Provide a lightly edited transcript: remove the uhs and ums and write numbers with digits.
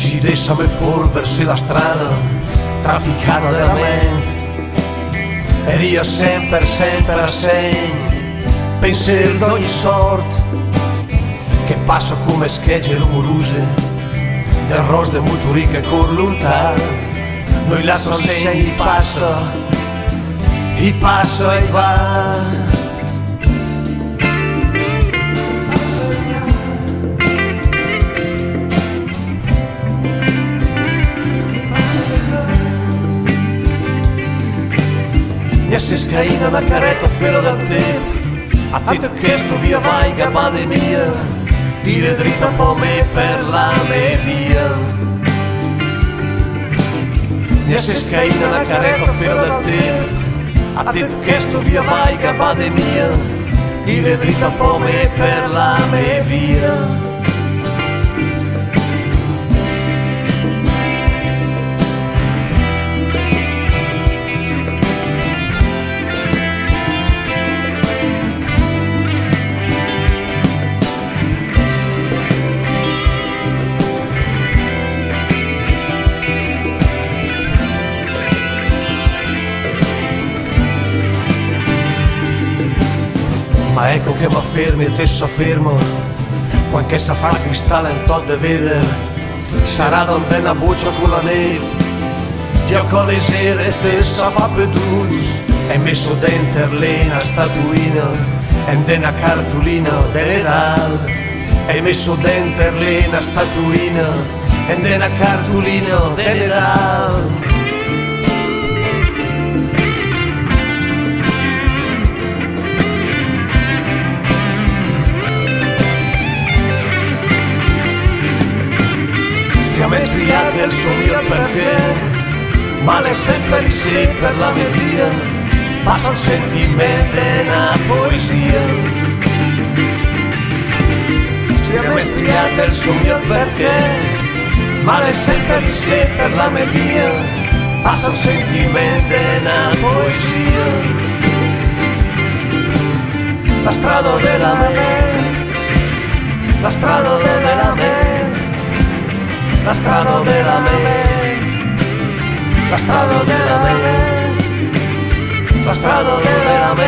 Ci deixa-me polversi la strada, trafficata della mente. E io sempre, sempre a segni, pensieri d'ogni sorta, che passo come schegge rumorose, del ros de muturi che cor lontano. Noi lasciamo segni di passo e va. E se scaina una caretta filo del tempo, a te che sto via vai gabade mia, dire dritta un po' me per la mia via. E se scaina una caretta filo del tempo, a te che sto via vai gabade mia, dire dritta un po' me per la mia via. Ma ecco che m'affermi e te soffermo, qualche sa fa cristallo in tot de vedere, sarà donde una buccia con la neve, io con le sere te sa fa pedus, e messo dentro una statuina, e una cartolina dell'Edal, e messo dentro una statuina, e una cartolina dell'Edal. Stiamo striati al suo mio perché, male sempre sì per la mia via, passa un sentimento e una poesia. Stiamo striati al suo mio perché, male sempre sì per la mia via, passa un sentimento e una poesia. La strada della mente, la strada della mente, la strada della mente, la strada della mente, la strada della mente.